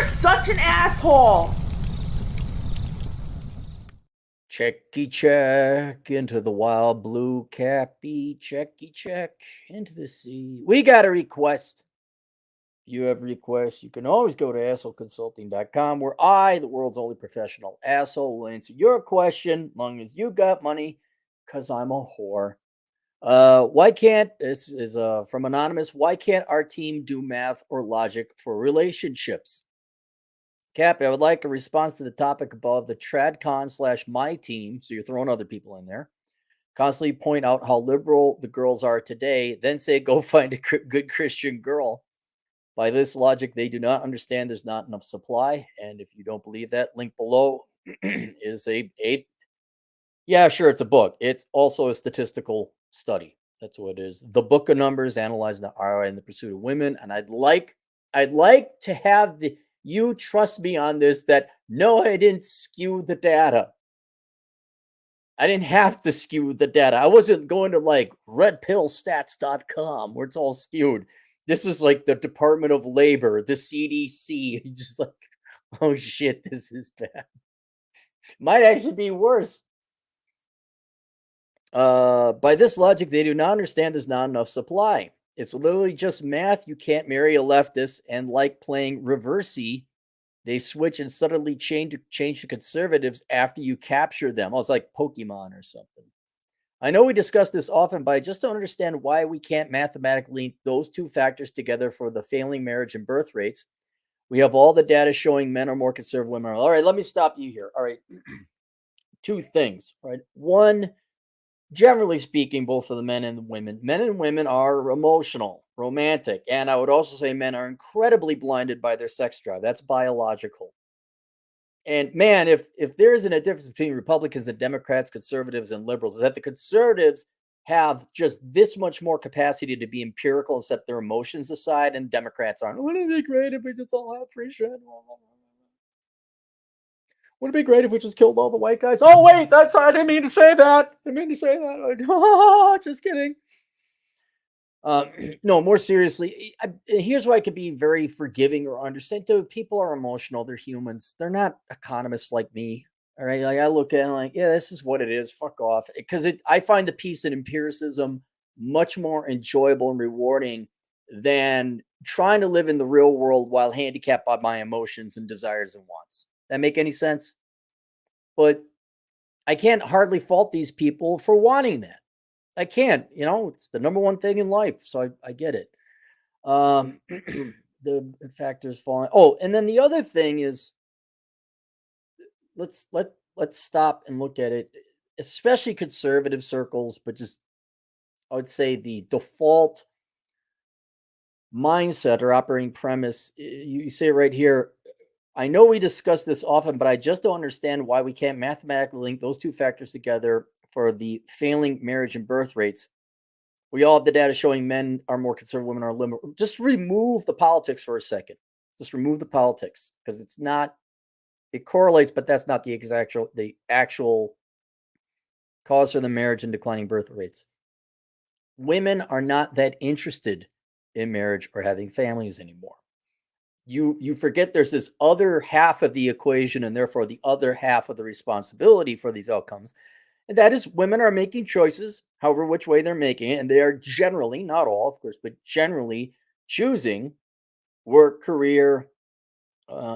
You're such an asshole. Checky check into the wild blue cappy. Checky check into the sea. We got a request. If you have requests, you can always go to assholeconsulting.com where I, the world's only professional asshole, will answer your question as long as you got money because I'm a whore. Why can't, this is from Anonymous, why can't our team do math or logic for relationships? Cap, I would like a response to the topic above the Tradcon slash my team. So you're throwing other people in there. Constantly point out how liberal the girls are today, then say go find a good Christian girl. By this logic, they do not understand there's not enough supply. And if you don't believe that, link below is yeah, sure, it's a book. It's also a statistical study. That's what it is. The Book of Numbers analyzing the ROI in the pursuit of women. And I'd like to have you trust me on this that no, I didn't skew the data. I didn't have to skew the data. I wasn't going to like redpillstats.com where it's all skewed. This is like the Department of Labor, the CDC. Just like, oh shit, this is bad. Might actually be worse. By this logic, they do not understand there's not enough supply. It's literally just math. You can't marry a leftist and like playing reversey. They switch and suddenly change to conservatives after you capture them. Oh, it's like Pokemon or something. I know we discuss this often, but I just don't understand why we can't mathematically link those two factors together for the failing marriage and birth rates. We have all the data showing men are more conservative, women are. All right, let me stop you here. All right, two things. All right, one, generally speaking, both of the men and the women are emotional, romantic, and I would also say men are incredibly blinded by their sex drive. That's biological. And man, if there isn't a difference between Republicans and Democrats, conservatives and liberals, is that the conservatives have just this much more capacity to be empirical and set their emotions aside, and Democrats aren't. Wouldn't it be great if we just all had free shit? Wouldn't it be great if we just killed all the white guys? Oh wait, I didn't mean to say that. I didn't mean to say that. Just kidding. No, more seriously, here's why I could be very forgiving or understanding. People are emotional. They're humans. They're not economists like me. All right. Like I look at it like, yeah, this is what it is. Fuck off. Because I find the peace and empiricism much more enjoyable and rewarding than trying to live in the real world while handicapped by my emotions and desires and wants. That make any sense? But I can't hardly fault these people for wanting that. I can't, it's the number one thing in life. So I get it. The factors falling. Oh, and then the other thing is let's stop and look at it, especially conservative circles, but just I would say the default mindset or operating premise. You say right here, I know we discuss this often, but I just don't understand why we can't mathematically link those two factors together for the failing marriage and birth rates. We all have the data showing men are more conservative, women are liberal. Just remove the politics for a second. Just remove the politics because it's not. It correlates, but that's not the actual cause for the marriage and declining birth rates. Women are not that interested in marriage or having families anymore. You forget there's this other half of the equation and therefore the other half of the responsibility for these outcomes. And that is women are making choices, however, which way they're making it. And they are generally, not all, of course, but generally choosing work, career,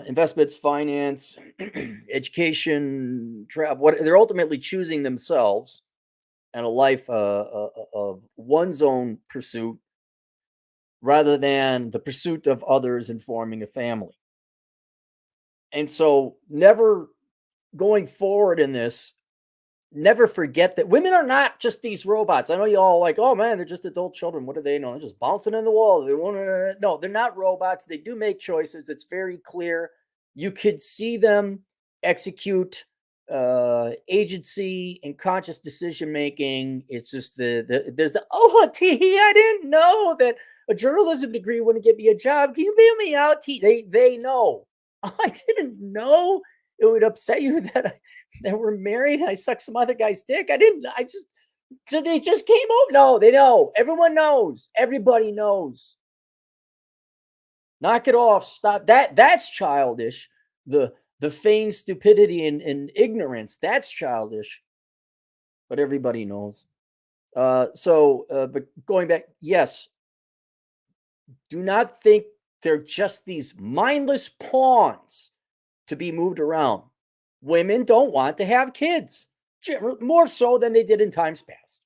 investments, finance, education, travel. What they're ultimately choosing themselves and a life of one's own pursuit rather than the pursuit of others and forming a family. And so, never going forward in this, never forget that women are not just these robots. I know you all like, oh man, they're just adult children. What do they know? They're just bouncing in the wall. They want to. No, they're not robots. They do make choices. It's very clear. You could see them execute agency and conscious decision making. It's just there's the I didn't know that a journalism degree wouldn't get me a job. Can you bail me out? They know. I didn't know it would upset you that we're married. I sucked some other guy's dick. So they just came over. No, they know. Everyone knows. Everybody knows. Knock it off. Stop. That's childish. The feigned stupidity and ignorance, that's childish. But everybody knows. But going back, yes, do not think they're just these mindless pawns to be moved around. Women don't want to have kids, more so than they did in times past.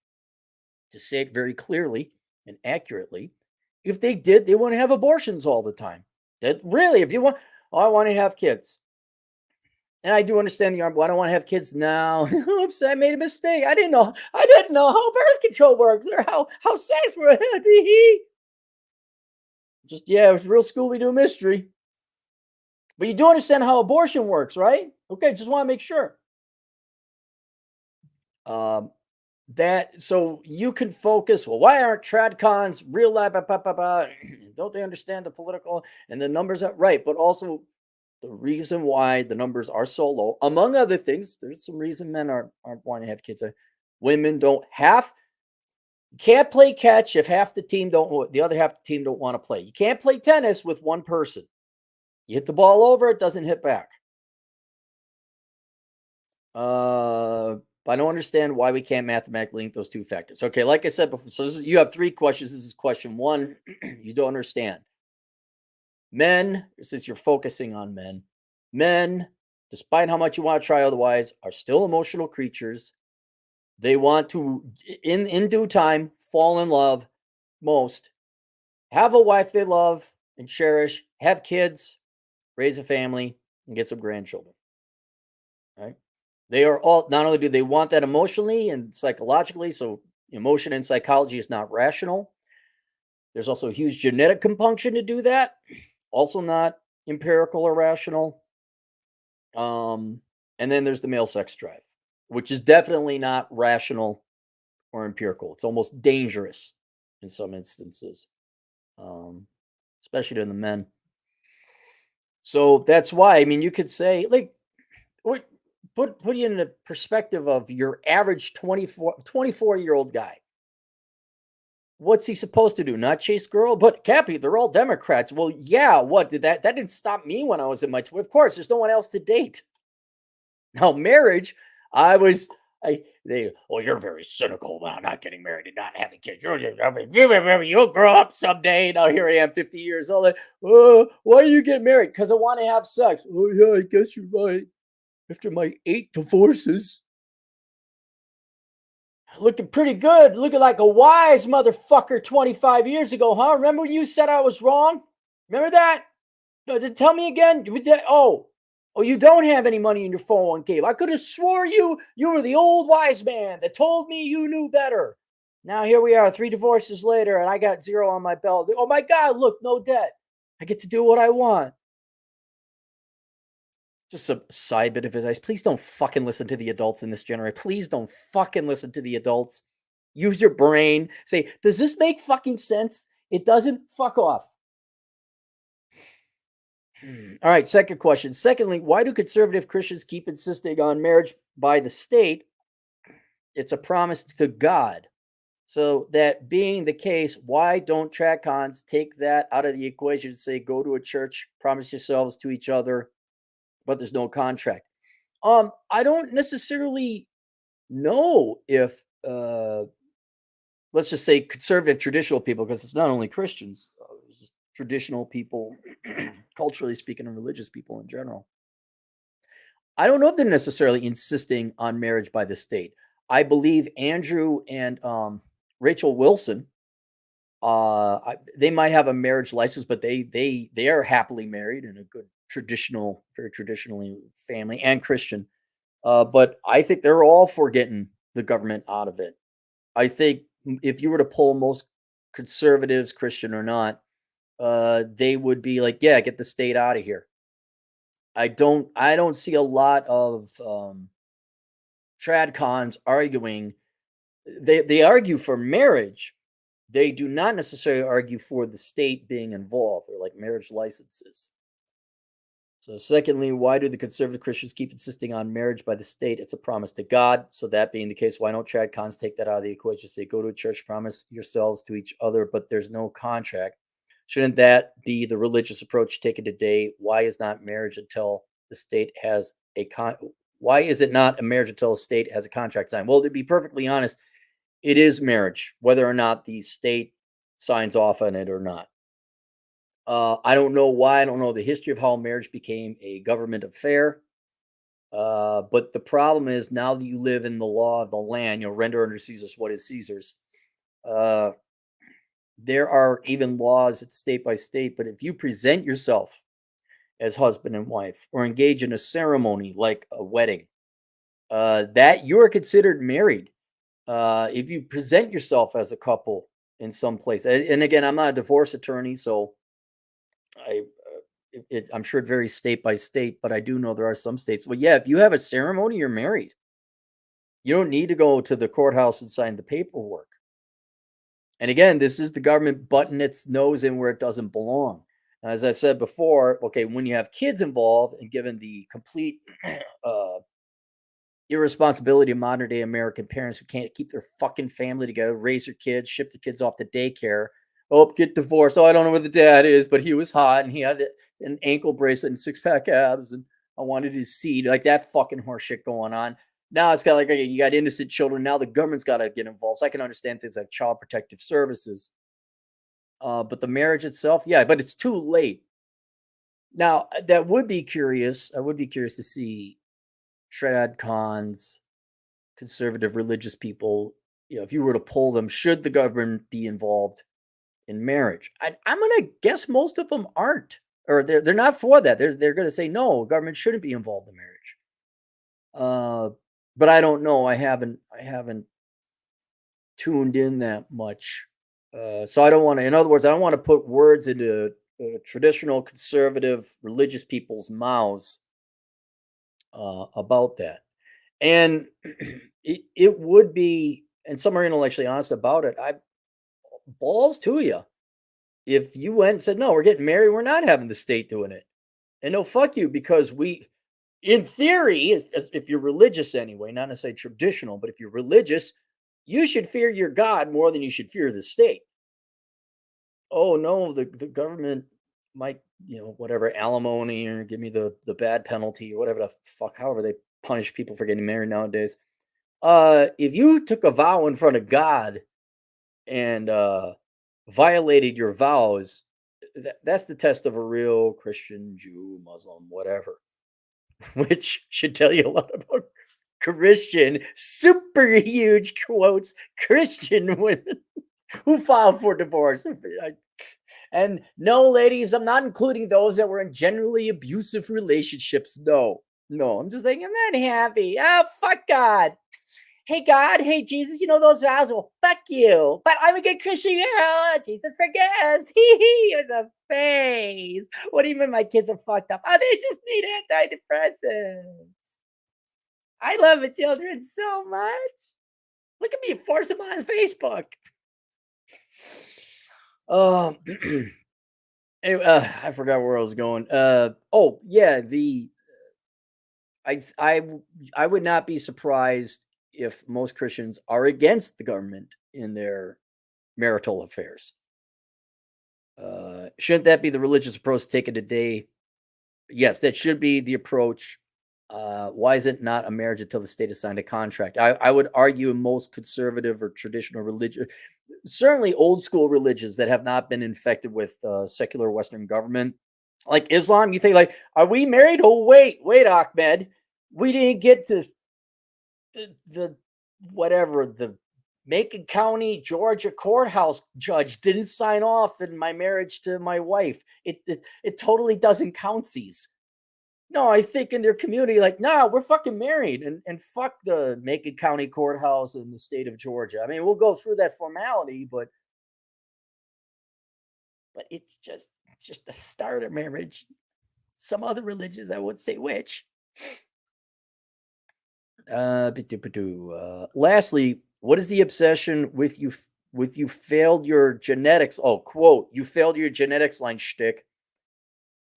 To say it very clearly and accurately, if they did, they wouldn't have abortions all the time. That really, if you want, I want to have kids. And I do understand the argument. I don't want to have kids now. Oops, I made a mistake. I didn't know how birth control works or how sex works. Just it was real Scooby-Doo mystery. But you do understand how abortion works, right? Okay, just want to make sure. So you can focus. Well, why aren't Tradcons real life? Don't they understand the political and the numbers? Right, but also the reason why the numbers are so low, among other things, there's some reason men aren't wanting to have kids. Women can't play catch if half the team the other half of the team don't want to play. You can't play tennis with one person. You hit the ball over, it doesn't hit back. I don't understand why we can't mathematically link those two factors. Okay, like I said before, so you have 3 questions. This is question 1. You don't understand. Men, since you're focusing on men, despite how much you want to try otherwise, are still emotional creatures. They want to, in due time, fall in love most, have a wife they love and cherish, have kids, raise a family, and get some grandchildren. Right? They are all, not only do they want that emotionally and psychologically, so emotion and psychology is not rational. There's also a huge genetic compunction to do that, also not empirical or rational. And then there's the male sex drive, which is definitely not rational or empirical. It's almost dangerous in some instances, especially to the men. So that's why, I mean, you could say, like, put you in the perspective of your average 24-year-old guy. What's he supposed to do? Not chase girl? But Cappy, they're all Democrats. Well, yeah, what did that didn't stop me when I was in my 20s. Of course, there's no one else to date. Now, marriage, you're very cynical about not getting married and not having kids. You'll grow up someday. Now here I am, 50 years old. Why do you get married? Because I want to have sex. Oh yeah, I guess you're right. After my 8 divorces, looking pretty good. Looking like a wise motherfucker 25 years ago, huh? Remember when you said I was wrong? Remember that? No, tell me again. Oh, you don't have any money in your 401k. I could have swore you were the old wise man that told me you knew better. Now here we are, 3 divorces later, and I got 0 on my belt. Oh my God, look, no debt. I get to do what I want. Just a side bit of advice. Please don't fucking listen to the adults in this generation. Please don't fucking listen to the adults. Use your brain. Say, does this make fucking sense? It doesn't? Fuck off. All right, second question. Secondly, why do conservative Christians keep insisting on marriage by the state? It's a promise to God. So that being the case, why don't Tradcons take that out of the equation and say, go to a church, promise yourselves to each other, but there's no contract? I don't necessarily know if, let's just say conservative traditional people, because it's not only Christians, traditional people, culturally speaking, and religious people in general. I don't know if they're necessarily insisting on marriage by the state. I believe Andrew and Rachel Wilson, they might have a marriage license, but they are happily married in a good traditional, very traditionally family and Christian. But I think they're all for getting the government out of it. I think if you were to poll most conservatives, Christian or not, they would be like, yeah, get the state out of here. I don't see a lot of Tradcons arguing. They argue for marriage. They do not necessarily argue for the state being involved or like marriage licenses. So secondly, why do the conservative Christians keep insisting on marriage by the state? It's a promise to God. So that being the case, why don't Tradcons take that out of the equation? Say, go to a church, promise yourselves to each other, but there's no contract. Shouldn't that be the religious approach taken today? Why is not marriage until the state has a Why is it not a marriage until a state has a contract signed? Well, to be perfectly honest, it is marriage, whether or not the state signs off on it or not. I don't know why. I don't know the history of how marriage became a government affair. But the problem is now that you live in the law of the land, render unto Caesar's what is Caesar's. Uh, there are even laws at state by state. But if you present yourself as husband and wife or engage in a ceremony like a wedding, that you are considered married. If you present yourself as a couple in some place, and again, I'm not a divorce attorney, so I I'm sure it varies state by state, but I do know there are some states. Well, yeah, if you have a ceremony, you're married. You don't need to go to the courthouse and sign the paperwork. And again, this is the government butting its nose in where it doesn't belong. As I've said before, okay, when you have kids involved and given the complete uh, irresponsibility of modern day American parents who can't keep their fucking family together, raise their kids, ship the kids off to daycare. Oh, get divorced. Oh, I don't know where the dad is, but he was hot and he had an ankle bracelet and six pack abs, and I wanted his seed. Like that fucking horse shit going on. Now it's got like, okay, you got innocent children. Now the government's got to get involved. So I can understand things like child protective services. But the marriage itself, yeah, but it's too late. Now that would be curious. I would be curious to see Tradcons, conservative religious people, if you were to poll them, should the government be involved in marriage? I'm going to guess most of them aren't, or they're not for that. They're going to say no, government shouldn't be involved in marriage. But I don't know. I haven't tuned in that much. So I don't want to. In other words, I don't want to put words into traditional conservative religious people's mouths about that. And it would be, and some are intellectually honest about it. I balls to you. If you went and said, no, we're getting married, we're not having the state doing it. And no, fuck you, because in theory, if you're religious anyway, not necessarily traditional, but if you're religious, you should fear your God more than you should fear the state. Oh no, the government might, whatever, alimony or give me the bad penalty or whatever the fuck, however they punish people for getting married nowadays. If you took a vow in front of God and violated your vows, that's the test of a real Christian, Jew, Muslim, whatever, which should tell you a lot about Christian, super huge quotes, Christian women who filed for divorce. And no, ladies, I'm not including those that were in generally abusive relationships. No, I'm just like, I'm not happy. Oh, fuck God. Hey, God. Hey, Jesus, those vows? Well, fuck you. But I'm a good Christian girl. Jesus forgives. It was a phase. What do you mean my kids are fucked up? Oh, they just need antidepressants. I love the children so much. Look at me force them on Facebook. Anyway, I forgot where I was going. Oh yeah, I would not be surprised if most Christians are against the government in their marital affairs. Shouldn't that be the religious approach taken today? Yes, that should be the approach. Why is it not a marriage until the state has signed a contract? I would argue most conservative or traditional religion, certainly old school religions that have not been infected with secular Western government, like Islam. You think like, are we married? Oh, wait, Ahmed, we didn't get to the whatever the Macon County, Georgia courthouse judge didn't sign off in my marriage to my wife. It totally doesn't count. No, I think in their community, like, nah, we're fucking married, and fuck the Macon County courthouse in the state of Georgia. I mean, we'll go through that formality, but it's just the start of marriage. Some other religions, I would say which. Lastly, what is the obsession with you failed your genetics? Oh, quote, you failed your genetics line shtick.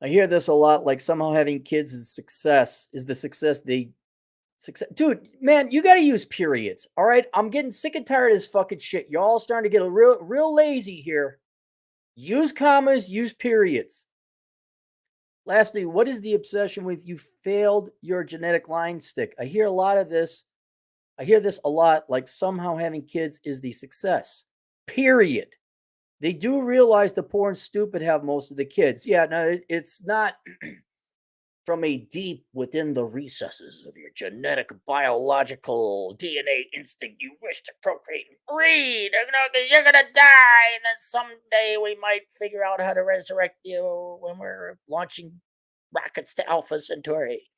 I hear this a lot, like somehow having kids is success. Is the success dude, man, you got to use periods. All right. I'm getting sick and tired of this fucking shit. Y'all starting to get a real lazy here. Use commas, use periods. Lastly, what is the obsession with you failed your genetic line stick? I hear a lot of this. I hear this a lot, like somehow having kids is the success. Period. They do realize the poor and stupid have most of the kids. Yeah, no, it's not from a deep within the recesses of your genetic biological DNA instinct. You wish to procreate and breed. You're gonna die, and then someday we might figure out how to resurrect you when we're launching rockets to Alpha Centauri.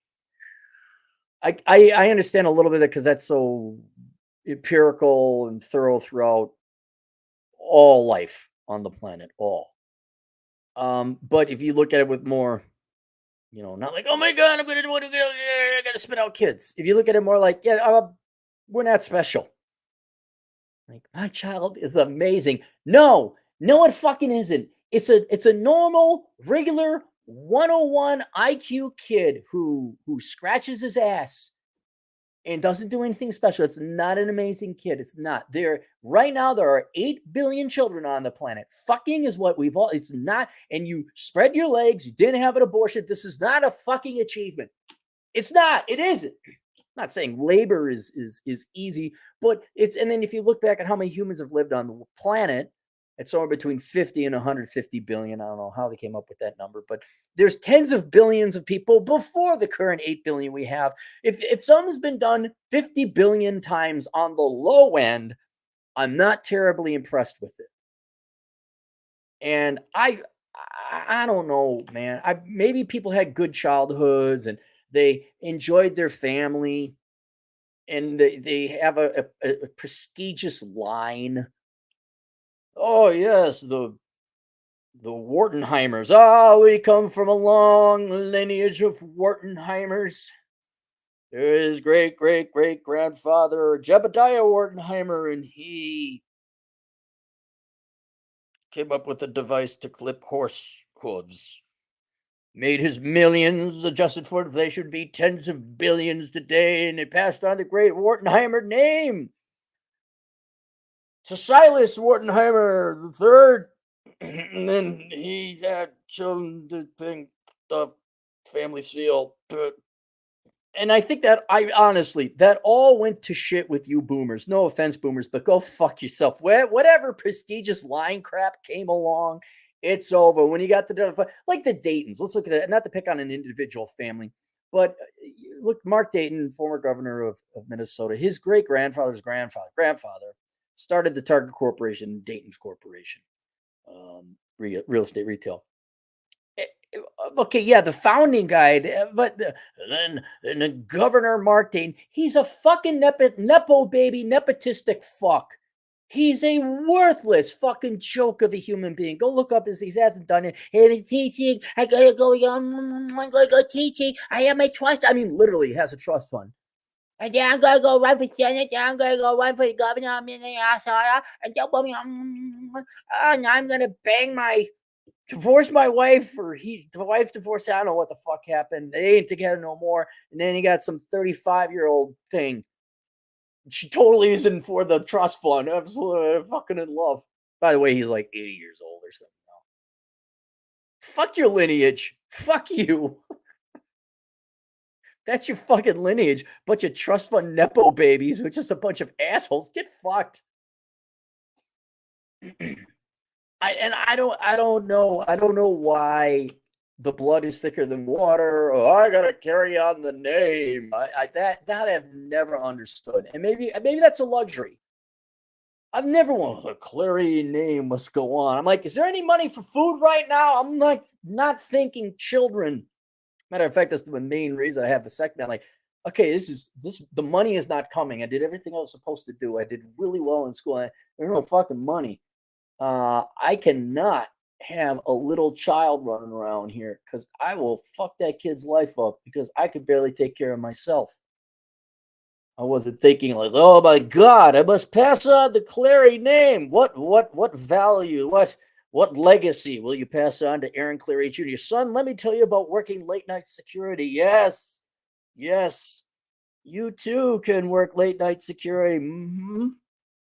I understand a little bit of it because that's so empirical and thorough throughout all life on the planet, all. But if you look at it with more, not like, oh my god, I'm gonna do what I gotta spit out kids. If you look at it more like, yeah, we're not special. Like, my child is amazing. No, it fucking isn't. It's a normal, regular 101 IQ kid who scratches his ass and doesn't do anything special. It's not an amazing kid. It's not. Right now there are 8 billion children on the planet. Fucking is what we've all. It's not. And you spread your legs. You didn't have an abortion. This is not a fucking achievement. It's not. It isn't. I'm not saying labor is easy, but it's. And then if you look back at how many humans have lived on the planet, it's somewhere between 50 and 150 billion. I don't know how they came up with that number, but there's tens of billions of people before the current 8 billion we have. If something's been done 50 billion times on the low end, I'm not terribly impressed with it. And I don't know, man. Maybe people had good childhoods and they enjoyed their family and they have a prestigious line. Oh yes, the Wartenheimers. Ah, we come from a long lineage of Wartenheimers. His great great great grandfather Jebediah Wartenheimer, and he came up with a device to clip horse hooves. Made his millions, adjusted for inflation, be tens of billions today, and it passed on the great Wartenheimer name to Silas Wartenheimer the third. And then he had shown the family seal. And I think that that all went to shit with you boomers. No offense, boomers, but go fuck yourself. Whatever prestigious line crap came along, it's over. When you got like the Daytons, let's look at it. Not to pick on an individual family, but look, Mark Dayton, former governor of Minnesota, his great grandfather's grandfather started the Target Corporation, Dayton's Corporation, real estate retail. Okay, yeah, the founding guy, but then Governor Mark Dayton, he's a fucking nepo baby, nepotistic fuck. He's a worthless fucking joke of a human being. Go look up he hasn't done it. Hey, teaching, I gotta go, I'm gonna go teaching. I have my trust. I mean, literally, he has a trust fund. And then I'm gonna go run for Senate. Then I'm gonna go run for the governor. I'm in the asshole. And then I'm gonna divorce my wife, or the wife divorced. I don't know what the fuck happened. They ain't together no more. And then he got some 35-year-old thing. She totally isn't for the trust fund. Absolutely fucking in love. By the way, he's like 80 years old or something now. Fuck your lineage. Fuck you. That's your fucking lineage. Bunch of trust fund nepo babies with just a bunch of assholes. Get fucked. I don't know why the blood is thicker than water. Oh, I gotta carry on the name. That I've never understood, and maybe that's a luxury. I've never wanted a Clary name must go on. I'm like, is there any money for food right now? I'm like not thinking children. Matter of fact, that's the main reason I have the second. I'm like, okay, the money is not coming. I did everything I was supposed to do. I did really well in school. There's no fucking money. I cannot have a little child running around here because I will fuck that kid's life up because I could barely take care of myself. I wasn't thinking like, oh my God, I must pass on the Clary name. What value, what legacy will you pass on to Aaron Clary Jr.? Son, let me tell you about working late night security. Yes, you too can work late night security. Mm-hmm.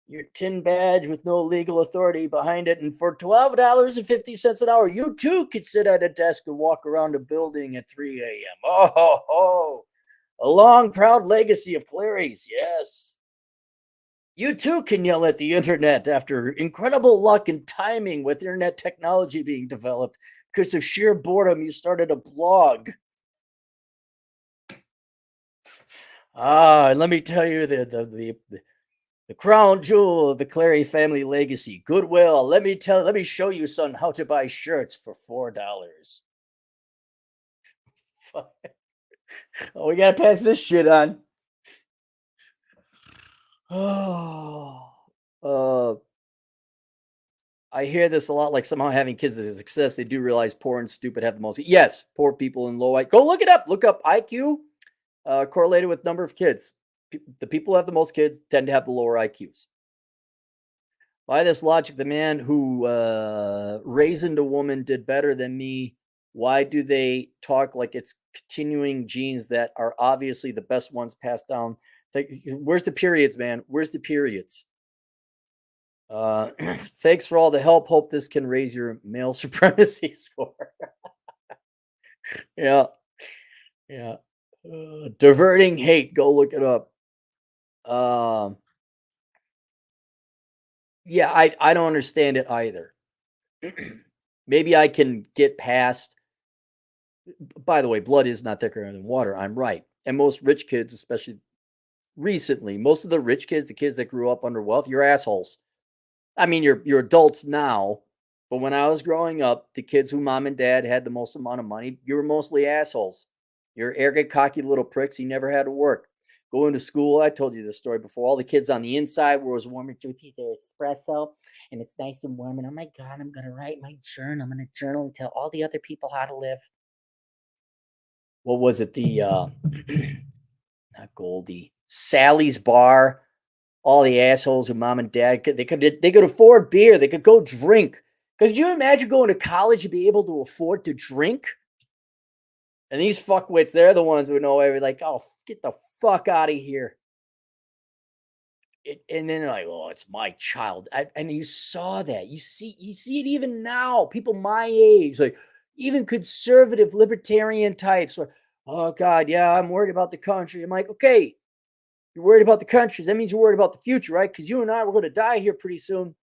your tin badge with no legal authority behind it. And for $12.50 an hour, you too could sit at a desk and walk around a building at 3 a.m. Oh, a long, proud legacy of Clary's. Yes. You too can yell at the internet after incredible luck and timing with internet technology being developed. Because of sheer boredom, you started a blog. And let me tell you the crown jewel of the Clary family legacy, Goodwill. Let me show you, son, how to buy shirts for $4. Oh, we gotta pass this shit on. Oh, I hear this a lot. Like somehow having kids is a success. They do realize poor and stupid have the most. Yes, poor people and low IQ. Go look it up. Look up IQ correlated with number of kids. The people who have the most kids tend to have the lower IQs. By this logic, the man who raised a woman did better than me. Why do they talk like it's continuing genes that are obviously the best ones passed down? Where's the periods, man? Where's the periods? Thanks for all the help. Hope this can raise your male supremacy score. Yeah. Diverting hate. Go look it up. Yeah, I don't understand it either. Maybe I can get past. By the way, blood is not thicker than water. I'm right. And most rich kids, especially recently, most of the rich kids, the kids that grew up under wealth, you're assholes. I mean, you're adults now, but when I was growing up, the kids who mom and dad had the most amount of money, you were mostly assholes. You're arrogant, cocky little pricks. You never had to work. Going to school, I told you this story before. All the kids on the inside were as warm as drinking their espresso, and it's nice and warm. And oh my God, I'm gonna write my journal. I'm gonna journal and tell all the other people how to live. What was it? The not Goldie, Sally's Bar. All the assholes who mom and dad they could afford beer. They could go drink. Could you imagine going to college and be able to afford to drink? And these fuckwits, they're the ones who know like, oh, get the fuck out of here. And then they're like, oh, it's my child. And you saw that. You see it even now. People my age, like even conservative libertarian types, are, oh God, yeah, I'm worried about the country. I'm like, okay, you're worried about the country. That means you're worried about the future, right? Because you and I were going to die here pretty soon.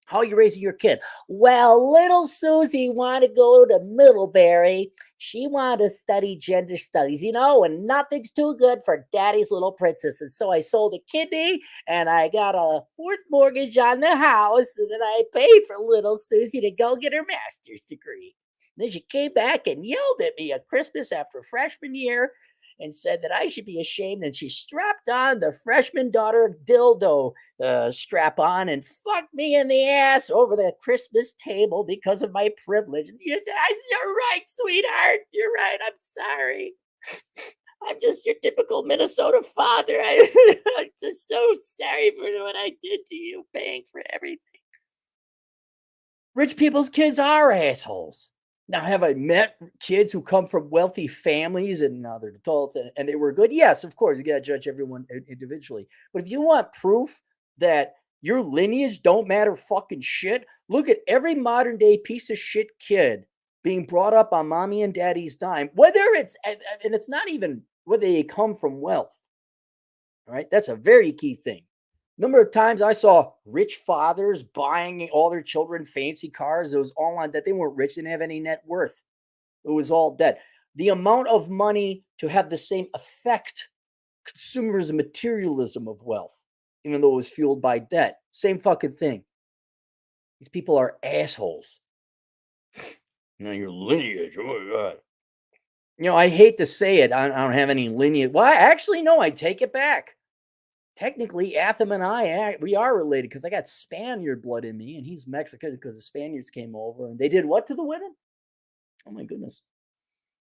How are you raising your kid? Well, little Susie wanted to go to Middlebury. She wanted to study gender studies, and nothing's too good for daddy's little princess. And so I sold a kidney and I got a fourth mortgage on the house. And then I paid for little Susie to go get her master's degree. And then she came back and yelled at me at Christmas after freshman year and said that I should be ashamed. And she strapped on the freshman daughter dildo strap on and fucked me in the ass over the Christmas table because of my privilege. And you're right, sweetheart. You're right. I'm sorry. I'm just your typical Minnesota father. I'm just so sorry for what I did to you, paying for everything. Rich people's kids are assholes. Now, have I met kids who come from wealthy families and now they're adults and they were good? Yes, of course. You got to judge everyone individually. But if you want proof that your lineage don't matter fucking shit, look at every modern day piece of shit kid being brought up on mommy and daddy's dime, whether it's, and it's not even whether they come from wealth. All right. That's a very key thing. Number of times I saw rich fathers buying all their children fancy cars. It was all on that. They weren't rich. They didn't have any net worth. It was all debt. The amount of money to have the same effect, consumerism, materialism of wealth, even though it was fueled by debt. Same fucking thing. These people are assholes. Your lineage. Oh my God. I hate to say it. I don't have any lineage. Well, actually, no, I take it back. Technically, Atham and I, we are related because I got Spaniard blood in me, and he's Mexican because the Spaniards came over and they did what to the women? Oh my goodness,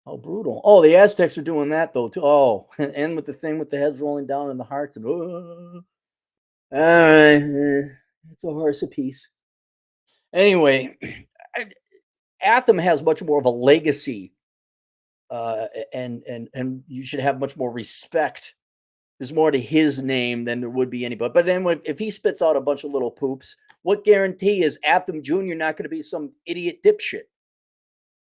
how brutal! Oh, the Aztecs were doing that though too. Oh, and with the thing with the heads rolling down and the hearts and all right, it's a horse apiece. Anyway, Atham has much more of a legacy, and you should have much more respect There's more to his name than there would be anybody. But then if he spits out a bunch of little poops, what guarantee is Atham Jr. not going to be some idiot dipshit?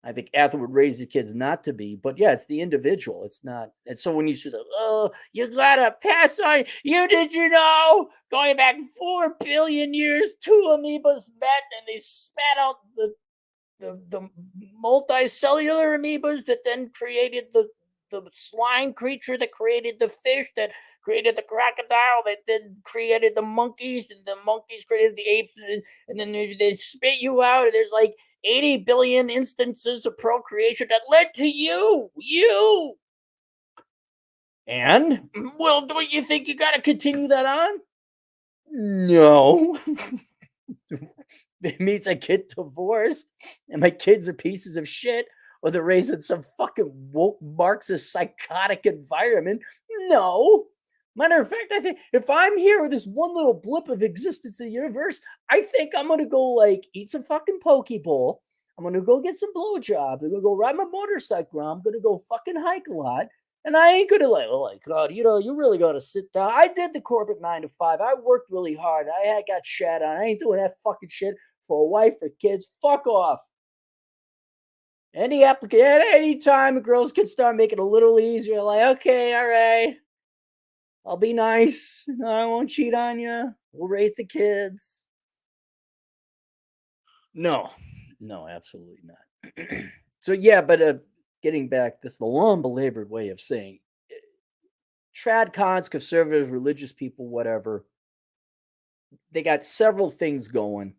I think Atham would raise the kids not to be, but yeah, it's the individual. It's not. And so when you say, oh, you gotta pass on. Did you know? Going back 4 billion years, two amoebas met and they spat out the multicellular amoebas that then created the slime creature that created the fish that created the crocodile that then created the monkeys and the monkeys created the apes and then they spit you out and there's like 80 billion instances of procreation that led to you. And well, don't you think you got to continue that on? No. It means I get divorced and my kids are pieces of shit or they're raised in some fucking woke Marxist psychotic environment. No. Matter of fact, I think if I'm here with this one little blip of existence in the universe, I think I'm gonna go like eat some fucking poke bowl. I'm gonna go get some blowjobs. I'm gonna go ride my motorcycle. I'm gonna go fucking hike a lot. And I ain't gonna like, oh my God, you really gotta sit down. I did the corporate 9 to 5. I worked really hard. I got shat on. I ain't doing that fucking shit for a wife or kids. Fuck off. Any time girls can start making it a little easier, like, okay, all right. I'll be nice. I won't cheat on you. We'll raise the kids. No, absolutely not. So yeah, but getting back, this is the long belabored way of saying Tradcons, conservative, religious people, whatever. They got several things going,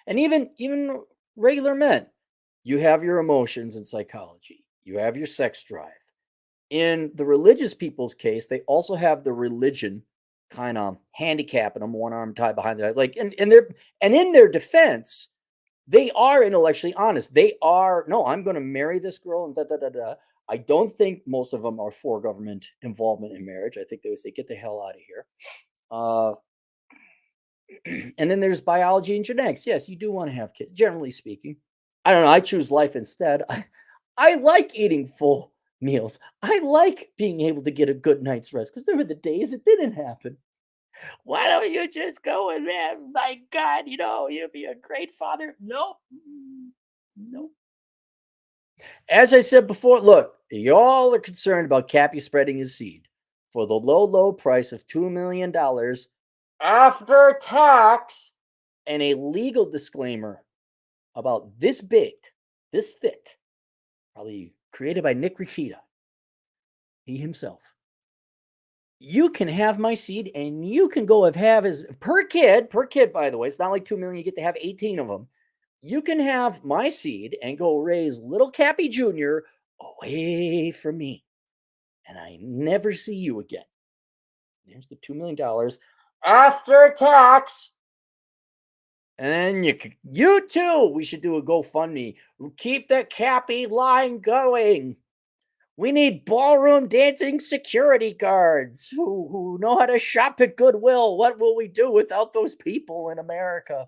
and even regular men. You have your emotions in psychology. You have your sex drive. In the religious people's case, they also have the religion kind of handicapping them, one arm tied behind their head. Like, and in their defense, they are intellectually honest. They are, no, I'm going to marry this girl and da da da da. I don't think most of them are for government involvement in marriage. I think they would say, get the hell out of here. And then there's biology and genetics. Yes, you do want to have kids, generally speaking. I don't know. I choose life instead. I like eating full meals. I like being able to get a good night's rest because there were the days it didn't happen. Why don't you just go and, man, my God, you'd be a great father? Nope. Nope. As I said before, look, y'all are concerned about Cappy spreading his seed for the low, low price of $2 million after tax and a legal disclaimer about this big, this thick, probably created by Nick Rikita, he himself. You can have my seed and you can go have his per kid, by the way. It's not like 2 million, you get to have 18 of them. You can have my seed and go raise little Cappy Jr. away from me. And I never see you again. There's the $2 million after tax. And you too, we should do a GoFundMe. Keep the Cappy line going. We need ballroom dancing security guards who know how to shop at Goodwill. What will we do without those people in America?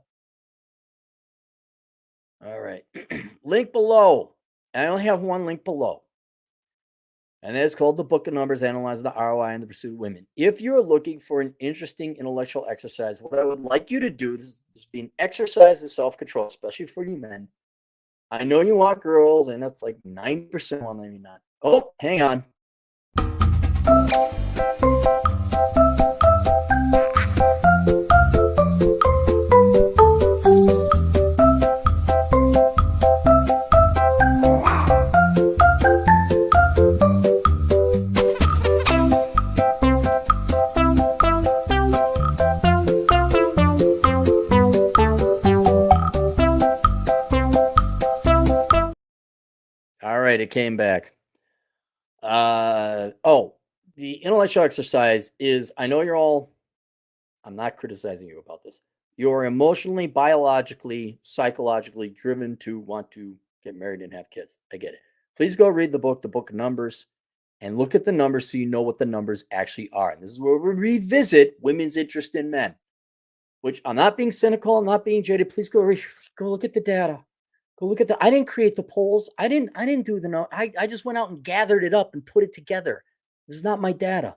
All right. Link below. I only have one link below. And it's called The Book of Numbers, Analyzing the ROI and the Pursuit of Women. If you're looking for an interesting intellectual exercise, what I would like you to do is be an exercise in self-control, especially for you men. I know you want girls, and that's like 9%. Well, maybe not. Oh, hang on. All right, it came back. The intellectual exercise is, I know you're all, I'm not criticizing you about this. You're emotionally, biologically, psychologically driven to want to get married and have kids. I get it. Please go read the book of Numbers, and look at the numbers so you know what the numbers actually are. And this is where we revisit women's interest in men, which I'm not being cynical. I'm not being jaded. Please go look at the data. Go look at I didn't create the polls. I didn't do the I just went out and gathered it up and put it together. This is not my data.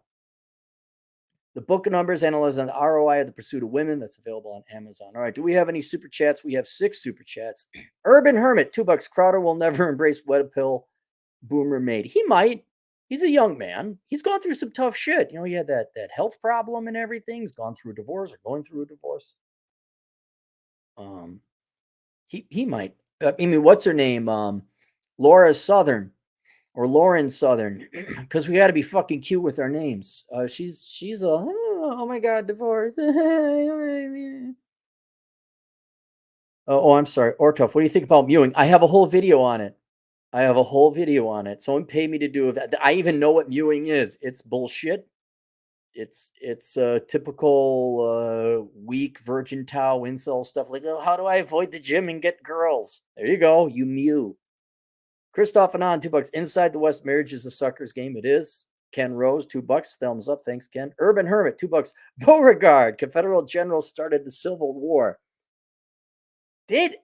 The book of numbers analyzing the ROI of the pursuit of women. That's available on Amazon. All right. Do we have any super chats? We have 6 super chats. Urban Hermit, $2. Crowder will never embrace what a pill Boomer made. He might. He's a young man. He's gone through some tough shit. You know, he had that health problem and everything. He's gone through a divorce or going through a divorce. He might. I mean, what's her name? Laura Southern. Or Lauren Southern, because we got to be fucking cute with our names. She's a oh my god, divorce. I'm sorry, Ortoff. What do you think about mewing? I have a whole video on it. Someone paid me to do that. I even know what mewing is. It's bullshit. It's typical weak virgin towel incel stuff. Like, oh, how do I avoid the gym and get girls? There you go. You mew. Christoph Anon, $2. Inside the West, marriage is a sucker's game. It is. Ken Rose, $2. Thumbs up. Thanks, Ken. Urban Hermit, $2. Beauregard, Confederate general, started the Civil War.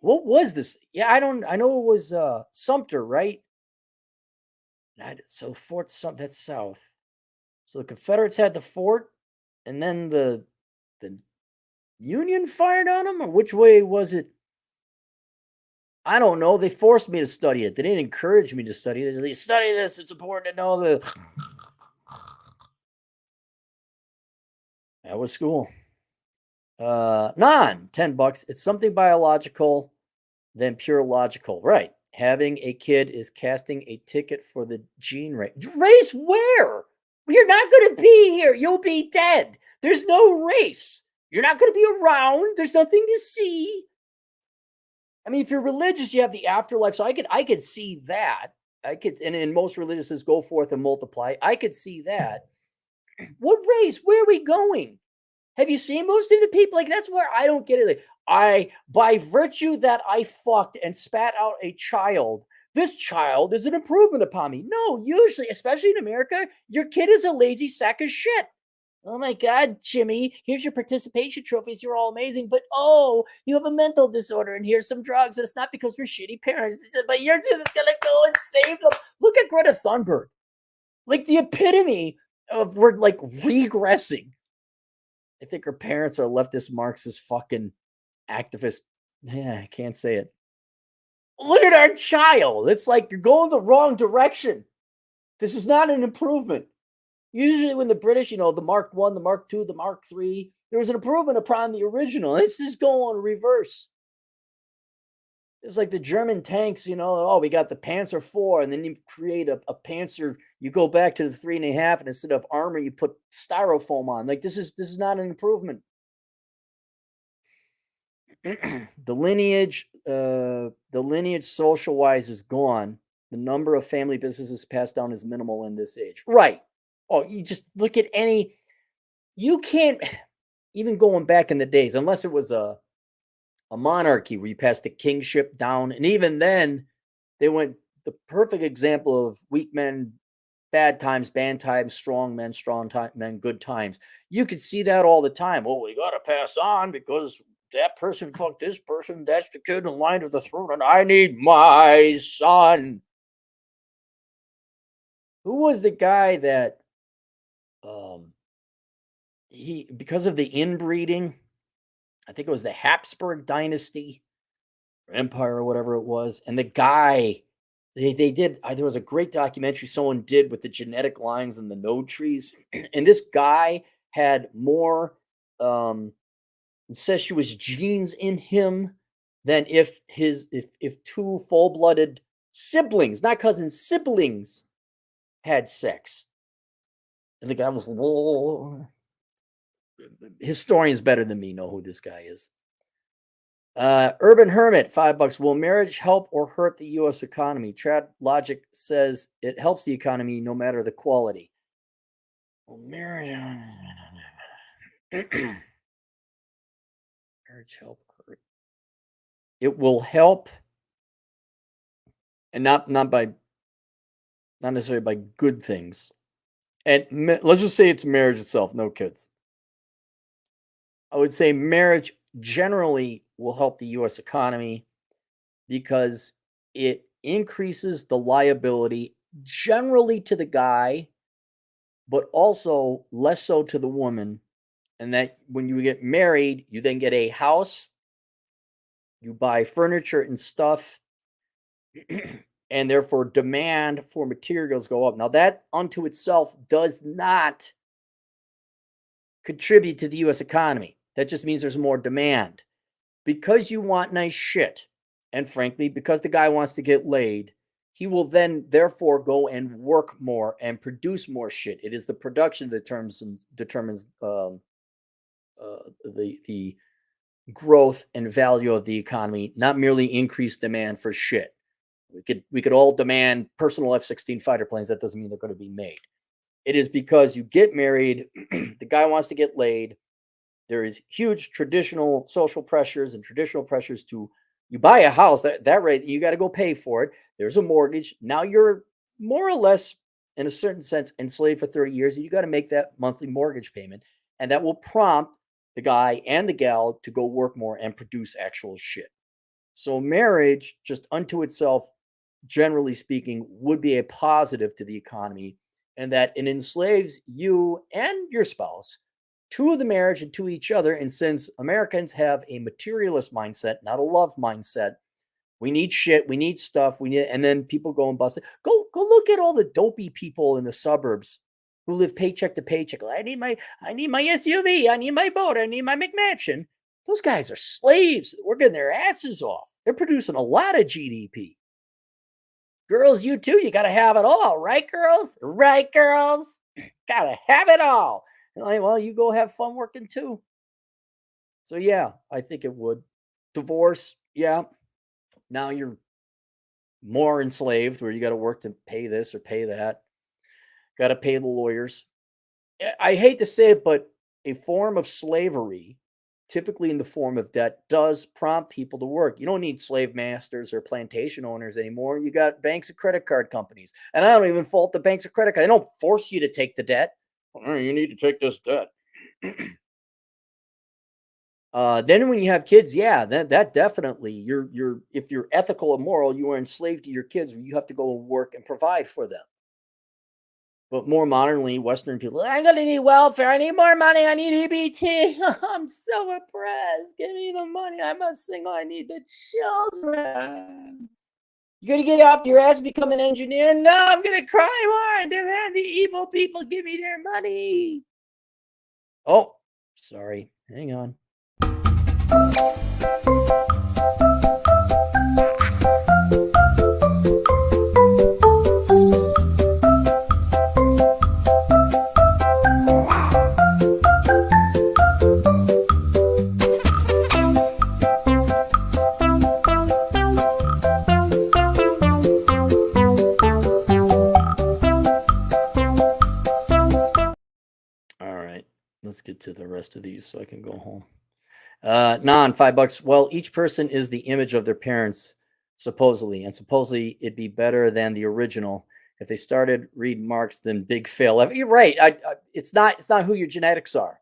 What was this? Yeah, I know it was Sumter, right? So Fort Sumter, that's south. So the Confederates had the fort, and then the Union fired on them, or which way was it? I don't know. They forced me to study it. They didn't encourage me to study it. They study this. It's important to know the. That was school. $10. It's something biological than pure logical. Right. Having a kid is casting a ticket for the gene race. Race where? You're not going to be here. You'll be dead. There's no race. You're not going to be around. There's nothing to see. I mean, if you're religious, you have the afterlife. So I could see that. And most religious go forth and multiply. I could see that. What race? Where are we going? Have you seen most of the people? Like, that's where I don't get it. Like, by virtue that I fucked and spat out a child, this child is an improvement upon me. No, usually, especially in America, your kid is a lazy sack of shit. Oh my God, Jimmy, here's your participation trophies. You're all amazing. But, you have a mental disorder and here's some drugs. And it's not because we're shitty parents. But you're just going to go and save them. Look at Greta Thunberg. Like the epitome of we're like regressing. I think her parents are leftist Marxist fucking activists. Yeah, I can't say it. Look at our child. It's like you're going the wrong direction. This is not an improvement. Usually when the British, the Mark I, the Mark II, the Mark III, there was an improvement upon the original. This is going reverse. It's like the German tanks, we got the Panzer IV, and then you create a Panzer, you go back to the 3.5, and instead of armor, you put styrofoam on. Like, this is not an improvement. The lineage social-wise is gone. The number of family businesses passed down is minimal in this age. Right. Oh, you just look at you can't, even going back in the days, unless it was a monarchy where you passed the kingship down. And even then, they went the perfect example of weak men, bad times, bad times, strong men, good times. You could see that all the time. Well, we got to pass on because that person fucked this person. That's the kid in line to the throne, and I need my son. Who was the guy that because of the inbreeding, I think it was the Habsburg dynasty or empire or whatever it was, and the guy they did there was a great documentary someone did with the genetic lines and the node trees, and this guy had more incestuous genes in him than if two full-blooded siblings, not cousins, siblings, had sex. And the guy was, whoa. Historians better than me know who this guy is. Urban Hermit, $5. Will marriage help or hurt the U.S. economy? Trad Logic says it helps the economy no matter the quality. Well, marriage help hurt. It will help, and not necessarily by good things. And let's just say it's marriage itself, no kids. I would say marriage generally will help the U.S. economy because it increases the liability generally to the guy but also less so to the woman. And that when you get married, you then get a house, you buy furniture and stuff, and therefore demand for materials go up. Now, that unto itself does not contribute to the US economy. That just means there's more demand. Because you want nice shit, and frankly, because the guy wants to get laid, he will then therefore go and work more and produce more shit. It is the production that determines the growth and value of the economy, not merely increased demand for shit. We could all demand personal F-16 fighter planes. That doesn't mean they're going to be made. It is because you get married, the guy wants to get laid. There is huge traditional social pressures and traditional pressures to you buy a house that rate you got to go pay for it. There's a mortgage. Now you're more or less in a certain sense enslaved for 30 years. And you got to make that monthly mortgage payment. And that will prompt the guy and the gal to go work more and produce actual shit. So marriage just unto itself, generally speaking, would be a positive to the economy, and that it enslaves you and your spouse to the marriage and to each other. And since Americans have a materialist mindset, not a love mindset, we need shit, we need stuff, and then people go and bust it. Go look at all the dopey people in the suburbs who live paycheck to paycheck. I need my SUV, I need my boat, I need my McMansion. Those guys are slaves working their asses off. They're producing a lot of GDP. Girls, you too, you got to have it all, right, girls? Right, girls? Got to have it all. And well, you go have fun working too. So, yeah, I think it would. Divorce, yeah. Now you're more enslaved where you got to work to pay this or pay that. Got to pay the lawyers. I hate to say it, but a form of slavery, typically in the form of debt, does prompt people to work. You don't need slave masters or plantation owners anymore. You got banks and credit card companies. And I don't even fault the banks and credit card. They don't force you to take the debt. You need to take this debt. Then when you have kids, yeah, that definitely you're if you're ethical and moral, you are enslaved to your kids, where you have to go and work and provide for them. But more modernly, Western people, I'm gonna need welfare. I need more money. I need EBT. I'm so oppressed. Give me the money. I'm not single. I need the children. You gonna get off your ass and become an engineer? No, I'm gonna cry more. Demand the evil people give me their money. Oh, sorry. Hang on. Let's get to the rest of these so I can go home. Non $5. Well, each person is the image of their parents, supposedly, and supposedly it'd be better than the original. If they started reading Marx, then big fail. You're right. It's not who your genetics are.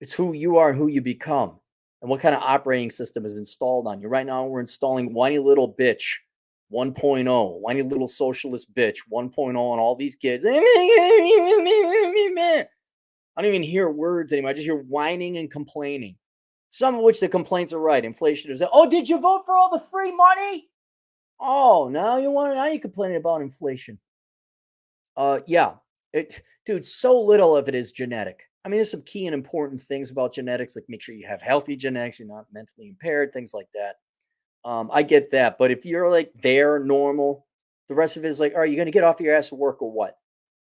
It's who you are and who you become, and what kind of operating system is installed on you. Right now, we're installing whiny little bitch 1.0, whiny little socialist bitch 1.0 on all these kids. I don't even hear words anymore. I just hear whining and complaining. Some of which the complaints are right. Inflation is, oh, did you vote for all the free money? Oh, now you're complaining about inflation. Yeah. Dude, so little of it is genetic. I mean, there's some key and important things about genetics, like make sure you have healthy genetics, you're not mentally impaired, things like that. I get that. But if you're like they're normal, the rest of it is like, are you going to get off your ass to work or what?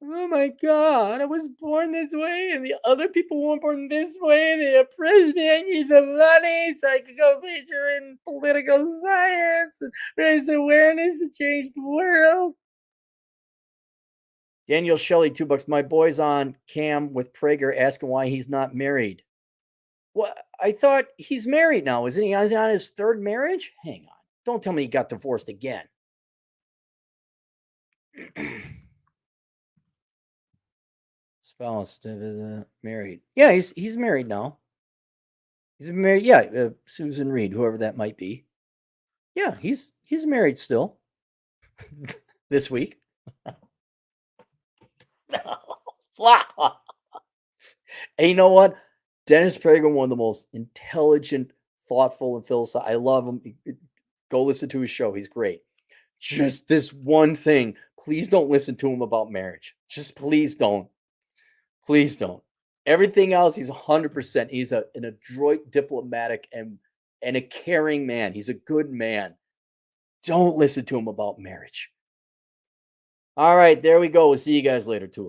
Oh my God, I was born this way and the other people weren't born this way. They oppressed me. I need the money so I could go major in political science and raise awareness to change the world. Daniel Shelley, $2. My boy's on cam with Prager asking why he's not married. Well, I thought he's married now. Isn't he on his third marriage? Hang on. Don't tell me he got divorced again. Spouse married. Yeah, he's married now. He's married. Yeah, Susan Reed, whoever that might be. Yeah, he's married still. This week. And you know what? Dennis Prager, one of the most intelligent, thoughtful, and philosophical. I love him. Go listen to his show. He's great. Just this one thing. Please don't listen to him about marriage. Just please don't. Please don't. Everything else, he's 100%. He's an adroit diplomatic and a caring man. He's a good man. Don't listen to him about marriage. All right, there we go. We'll see you guys later, too.